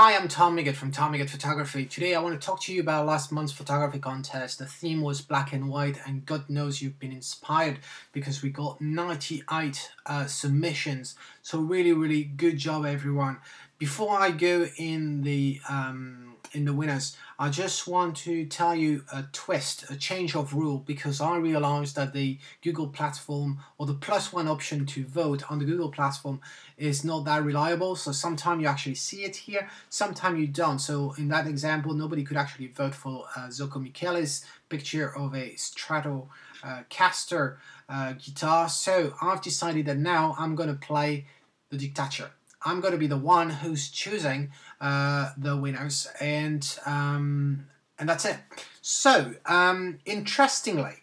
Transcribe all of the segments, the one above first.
Hi, I'm Tom Migot from Tom Migot Photography. Today I want to talk to you about last month's photography contest. The theme was black and white, and God knows you've been inspired because we got 98 submissions. So really good job everyone. Before I go in the winners, I just want to tell you a change of rule, because I realized that the Google platform, or the +1 option to vote on the Google platform, is not that reliable. So sometimes you actually see it here, sometimes you don't. So in that example, nobody could actually vote for Zoko Michele's picture of a Stratocaster guitar. So I've decided that now I'm going to play the dictator. I'm going to be the one who's choosing the winners, and that's it. So interestingly,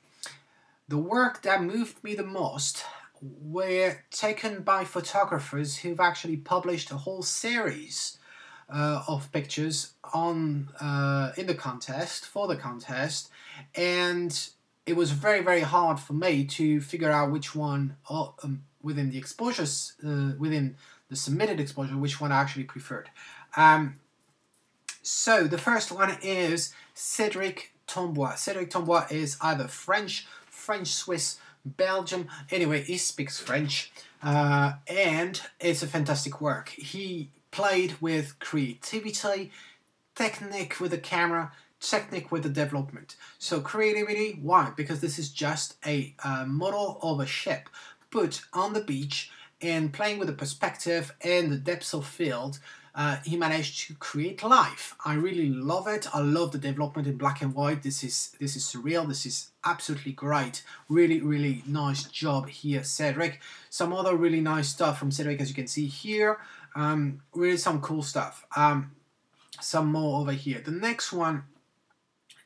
the work that moved me the most were taken by photographers who've actually published a whole series of pictures on in the contest, for the contest, and it was very hard for me to figure out which one within the exposures, within the submitted exposure, which one I actually preferred. So the first one is Cédric Tombois. Cédric Tombois is either French, Swiss, Belgium. Anyway, he speaks French, and it's a fantastic work. He played with creativity, technique with the camera, technique with the development. So creativity, why? Because this is just a model of a ship put on the beach, and playing with the perspective and the depth of field, he managed to create life. I really love it. I love the development in black and white. This is surreal. This is absolutely great. Really nice job here, Cédric. Some other really nice stuff from Cédric, as you can see here. Really some cool stuff. Some more over here. The next one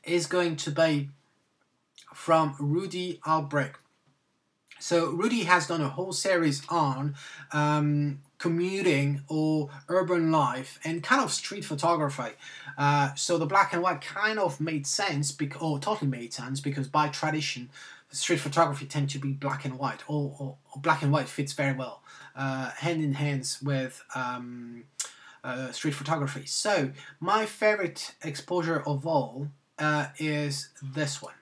is going to be from Rudy Albrecht. So Rudy has done a whole series on commuting or urban life and kind of street photography. So the black and white kind of made sense, totally made sense, because by tradition, street photography tend to be black and white, or black and white fits very well, hand in hand with street photography. So my favorite exposure of all is this one.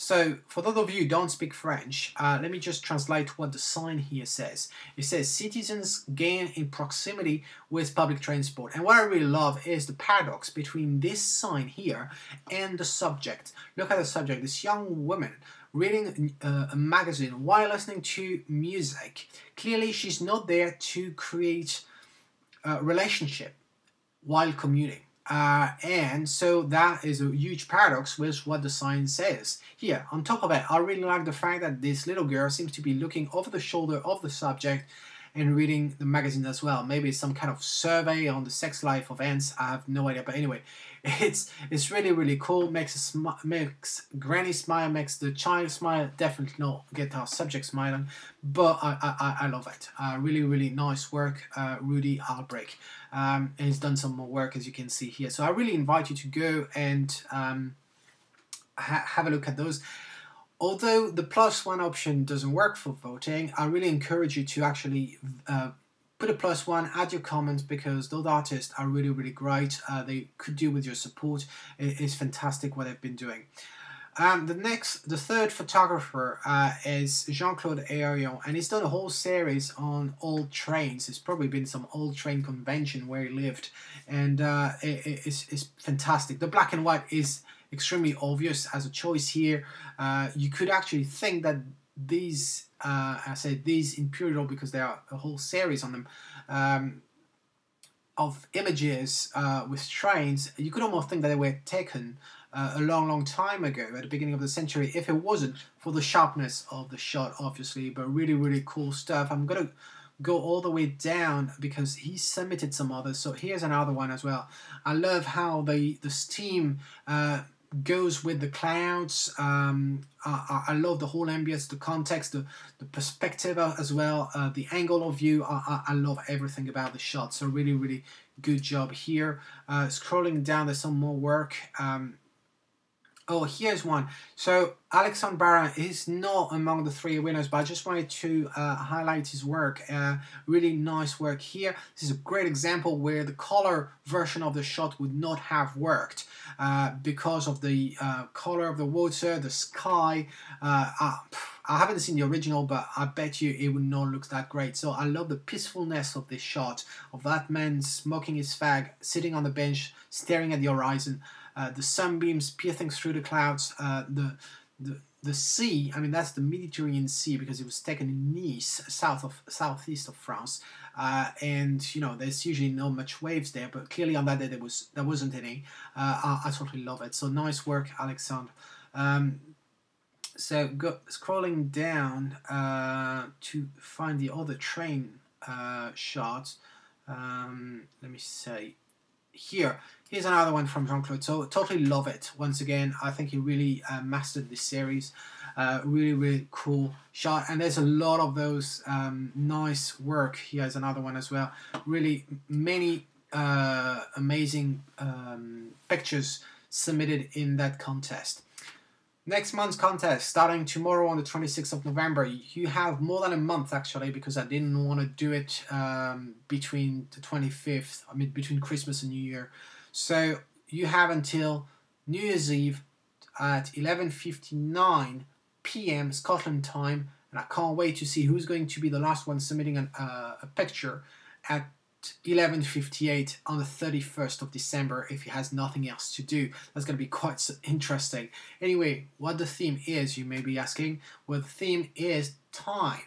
So, for those of you who don't speak French, let me just translate what the sign here says. It says, citizens gain in proximity with public transport. And what I really love is the paradox between this sign here and the subject. Look at the subject, this young woman reading a magazine while listening to music. Clearly, she's not there to create a relationship while commuting. And so that is a huge paradox with what the sign says. Here, on top of it, I really like the fact that this little girl seems to be looking over the shoulder of the subject and reading the magazine as well. Maybe it's some kind of survey on the sex life of ants. I have no idea, but anyway, it's really cool. Makes Granny smile, makes the child smile. Definitely not get our subject smiling, but I love it. Really nice work, Rudy Albrecht. And he's done some more work, as you can see here. So I really invite you to go and have a look at those. Although the +1 option doesn't work for voting, I really encourage you to actually put a +1, add your comments, because those artists are really great. They could do with your support. It's fantastic what they've been doing. The third photographer is Jean-Claude Aérion, and he's done a whole series on old trains. It's probably been some old train convention where he lived, and it's fantastic. The black and white is extremely obvious as a choice here. You could actually think that these, I say these in plural because there are a whole series on them, of images with trains. You could almost think that they were taken a long time ago, at the beginning of the century, if it wasn't for the sharpness of the shot, obviously. But really cool stuff. I'm gonna go all the way down because he submitted some others. So here's another one as well. I love how the steam goes with the clouds. I love the whole ambience, the context, the perspective as well, the angle of view. I love everything about the shot. So really good job here. Scrolling down, there's some more work. Oh, here's one. So Alexandre Barra is not among the 3 winners, but I just wanted to highlight his work. Really nice work here. This is a great example where the color version of the shot would not have worked because of the color of the water, the sky. I haven't seen the original, but I bet you it would not look that great. So I love the peacefulness of this shot, of that man smoking his fag, sitting on the bench, staring at the horizon. The sunbeams piercing through the clouds, the sea. I mean, that's the Mediterranean Sea because it was taken in Nice, southeast of France, and you know there's usually not much waves there, but clearly on that day there wasn't any. I totally love it. So nice work, Alexandre. So scrolling down to find the other train shot. Let me say. Here's another one from Jean-Claude. So totally love it. Once again, I think he really mastered this series. Really cool shot, and there's a lot of those nice work. Here's another one as well. Really many amazing pictures submitted in that contest. Next month's contest, starting tomorrow on the 26th of November. You have more than a month, actually, because I didn't want to do it between the 25th, I mean, between Christmas and New Year. So you have until New Year's Eve at 11:59 p.m. Scotland time, and I can't wait to see who's going to be the last one submitting a picture at 11:58 on the 31st of December if he has nothing else to do. That's going to be quite interesting. Anyway, what the theme is, you may be asking. Well, the theme is time.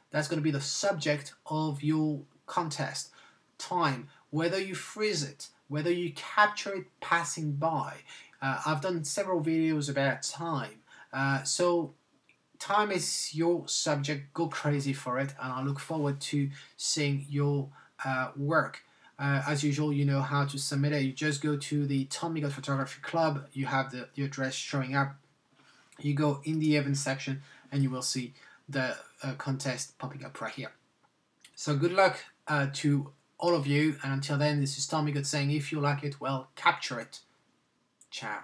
That's going to be the subject of your contest. Time. Whether you freeze it, whether you capture it passing by. I've done several videos about time. So time is your subject. Go crazy for it, and I look forward to seeing your work. As usual, you know how to submit it. You just go to the Tom Migot Photography Club. You have the address showing up. You go in the event section, and you will see the contest popping up right here. So good luck to all of you, and until then, this is Tom Migot saying, if you like it, well, capture it. Ciao.